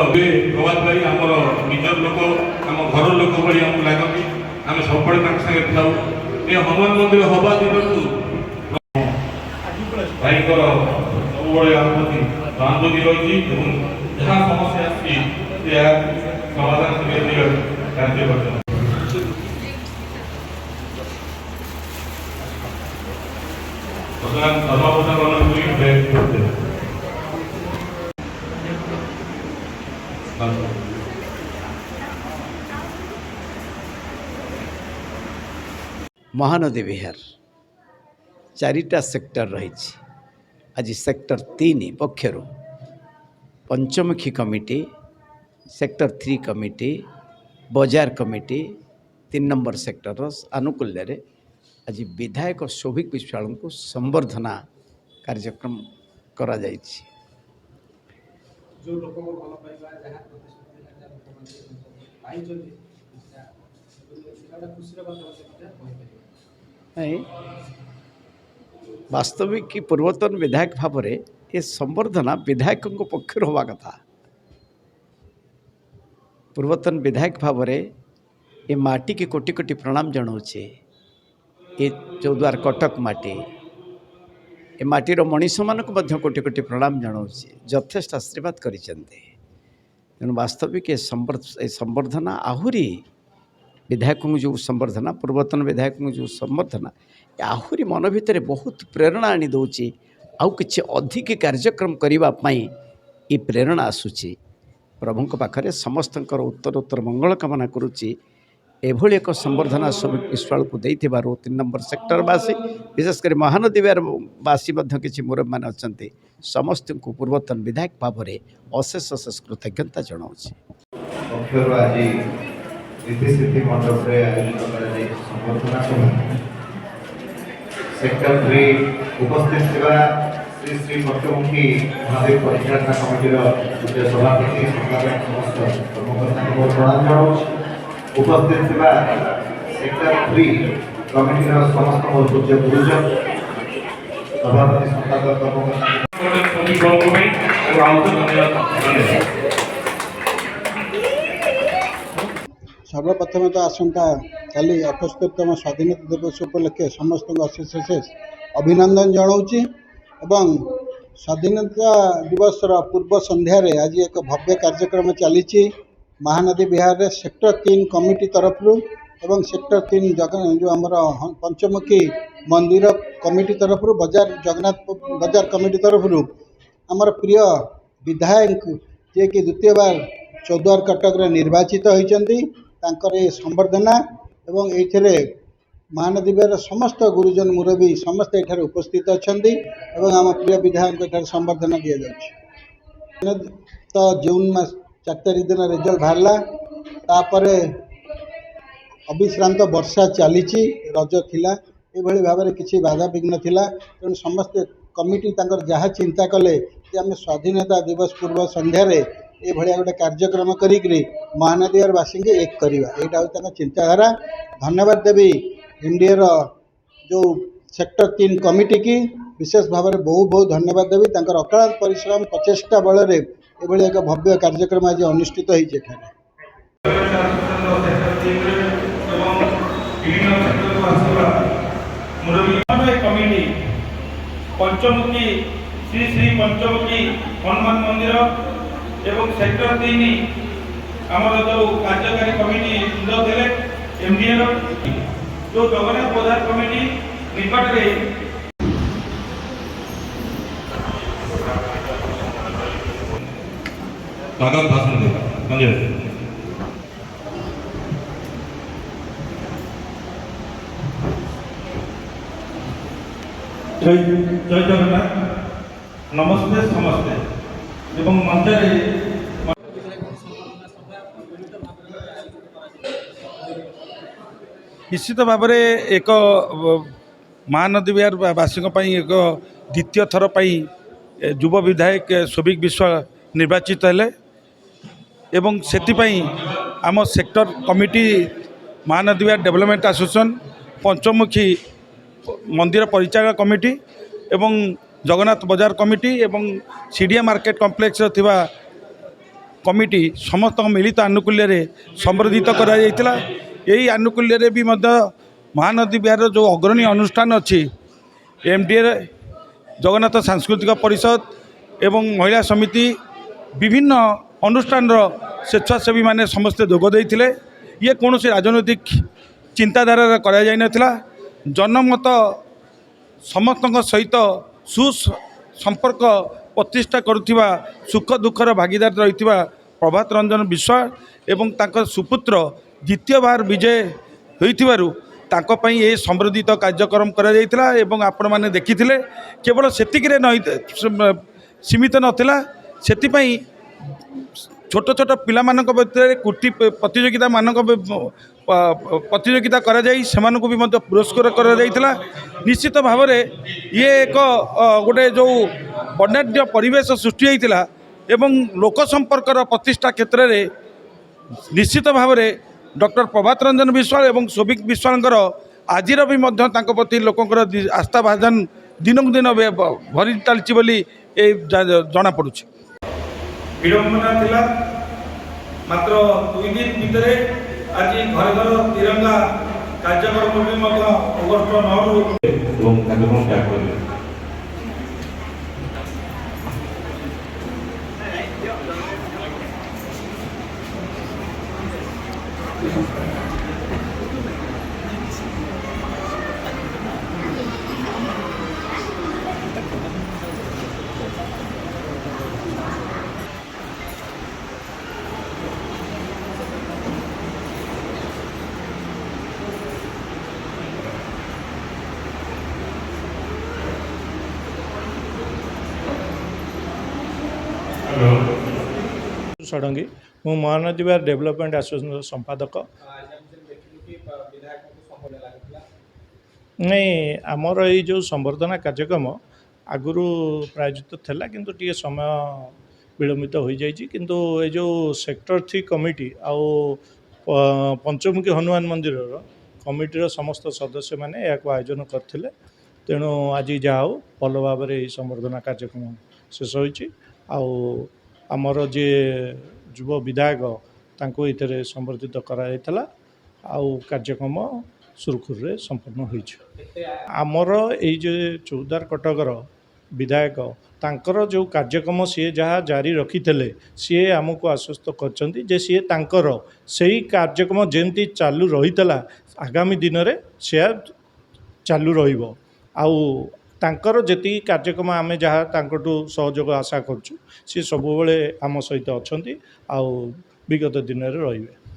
प्रभात भाई आमर निजर लोक आम घर लोक भाई आमको लगती आम सब सागे था ये हनुमान मंदिर हवा दिन भाई सब सहानुभूति रही जहाँ समस्या समाधान कार्य कर महानदी विहार चारिटा सेक्टर रही। आज सेक्टर 3 पक्षर पंचमुखी कमिटी, सेक्टर 3 कमिटी, बजार कमिटी 3 नंबर सेक्टर आनुकूल्य रे आज विधायक शोभिक विश्वाल को संबर्धना कार्यक्रम करा जायछि। वास्तविक कि पूर्वतन विधायक भाव में ये संबर्धना विधायक पक्षर होवा कथा। पूर्वतन विधायक भाव में ये माटी की कोटि कोटि प्रणाम जनाऊे। ये चौद्वार कटक माटी ए माटीर मनीष मान को कोटि कोटि प्रणाम जनाऊे। यथेष्ट आशीर्वाद करिसेंते। तेणु वास्तविक ये संबर्धना आहुरी विधायक जो संबर्धना पूर्वतन विधायक जो संबर्धना आहुरी मन भितर बहुत प्रेरणा आनी दौची। आउ किछि अधिक कार्यक्रम करने ये प्रेरणा आसूची। प्रभु पाखरे समस्तंकर उत्तरोत्तर मंगल कामना करुच्ची। एभली एक संबर्धना शोभिक विश्वाल को देते 3 नंबर सेक्टरवासी विशेषकर महानदी वासी किसी मुरब मान अच्छा समस्त को पूर्वतन विधायक भाव में अशेष अशेष कृतज्ञता जनाऊँ। सेक्टर 3 उपस्थित श्री श्री पंचमुखी महादेव परिचालना कमिटी सभापति संपादक समस्त कर्मकर्ता को प्रणाम जनाऊँ। उपस्थित सेक्टर 3 कमिटी समस्त मोर पूज्य गुरुजन सभापति संपादक सर्वप्रथम तो आसंता काली 78तम स्वाधीनता दिवस उपलक्षे समस्त अशेष अशेष अभिनंदन जनाऊँगी। एवं स्वाधीनता दिवस पूर्व संध्यार आज एक भव्य कार्यक्रम चली महानदी विहार सेक्टर 3 कमिटी तरफ एवं सेक्टर 3 जो आमर पंचमुखी मंदिर कमिटी तरफ बजार जगन्नाथ बजार कमिटी तरफ आमर प्रिय विधायक जे कि द्वितीय बार चौद्वार कटक निर्वाचित होती संबर्धना एवं ये महानदी विहार समस्त गुरुजन मुरबी समस्त ये उपस्थित अच्छा आम प्रिय विधायक संबर्धना दि जाए। तो जून मास 4 तारिख दिन रिजल्ट बाहरला अविश्रांत वर्षा चली रज थिला एभली भाव में किसी बाधा विघ्न थिला। तेणु समस्त कमिटी जहाँ चिंता कले कि आम स्वाधीनता दिवस पूर्व संध्यार ये गोटे कार्यक्रम करी महानदीवासी एक करवा यहाँ चिंताधारा। धन्यवाद देवी इंडिया जो सेक्टर 3 कमिटी की विशेष भाव में बहुत बहुत धन्यवाद देवी। अक्लांत परिश्रम प्रचेषा बल एभली एक भव्य कार्यक्रम आज अनुष्ठित होती। कमिटी पंचमुखी श्री श्री पंचमुखी हनुमान मंदिर एवं सेक्टर 3 आमर जो कार्यकारी कमिटी जो थे एमडीए जो जगन्नाथ बजार कमिटी निकट में स्वागत भाषण देगा। जय जगन्नाथ। नमस्ते समस्ते एवं मंचरे निश्चित भाव में एक महानदी विहार वासी एक द्वितीय थर युव विधायक शोभिक विश्वाल निर्वाचित हेले एवं सेतिपाई आम सेक्टर कमिटी महानदी विहार डेवलपमेंट एसोसिएशन पंचमुखी मंदिर परिचालन कमिटी एवं जगन्नाथ बजार कमिटी एवं सीडीए मार्केट कम्प्लेक्स थिबा कमिटी समस्त मिलित आनुकूल्य संबर्धित करा आनुकूल्य भी महानदी विहार जो अग्रणी अनुष्ठान अच्छी एमडीए जगन्नाथ सांस्कृतिक परिषद एवं महिला समिति विभिन्न अनुष्ठान स्वेच्छासेवी माने समस्ते जोगदे ये कौन राजनैतिक चिंताधारा करा जाय नथिला जनमत समस्त सहित सुसंपर्क प्रतिष्ठा करुथिबा सुख दुखर भागीदार रहिथिबा प्रभात रंजन विश्वास एवं तांकर सुपुत्र द्वितीय बार विजय होइथिबारु तांको पई ए संवर्धित कार्यक्रम करा जायतिला एवं आपण माने देखिथिले केवल सेतिकिरे नहीं सीमित नथिला सेति पई छोट छोट पिला मानक भितर कुटी प्रतियोगिता मानक प्रतियोगिता करा जाई सेमानकु भी मध्य पुरस्कार करा जायतिला निश्चित भाव में ये एक गोटे जो वर्णाढ्य परिवेश सृष्टि होइतिला एवं लोक संपर्कर प्रतिष्ठा क्षेत्र में निश्चित भाव में डॉक्टर प्रभात रंजन विश्वाल एवं शोभिक विश्वालंकर आजिर भी मध्य तांको प्रति लोकंकर आस्था भाजन दिनक दिन भरी चलछि बोली जना पड़ुछि। विडंबना थिला मात्र 2 दिन भितर आज घर घर तिरंगा कार्यक्रम भी मध्य अगस्ट 9 रु এবং कार्यक्रम त्याग करें। षडंगी मु महानदी विहार डेवलपमेंट एसोसिएशन संपादक नहीं आमर ये जो संवर्धना कार्यक्रम आगुरी प्रायोजित थिला किंतु टी समय विलंबित हो जाइए किंतु ये जो सेक्टर 3 कमिटी आउ पंचमुखी हनुमान मंदिर कमिटीर समस्त सदस्य मैंने या आयोजन करते तेणु आज जहाँ हो भल भाव में संवर्धना कार्यक्रम शेष हो आमर जे युव विधायक तांको इतरे संबर्धित करा आउ कार्यक्रम सुरखुर संपन्न होइछ। आमर ये जो चौदार कटकर विधायक तांकर जो कार्यक्रम सी जहाँ जारी रखी सी आमको आश्वस्त करछंती जे सी तांकर सही कार्यक्रम जेमती चालू रही आगामी दिन में से चालू रहिबो आउ तांकर जेती कार्यक्रम आमे जहाँ तांकटू सहयोग आशा करछु सी सब बेले आम सहित अच्छा आउ विगत दिन में रहिबे।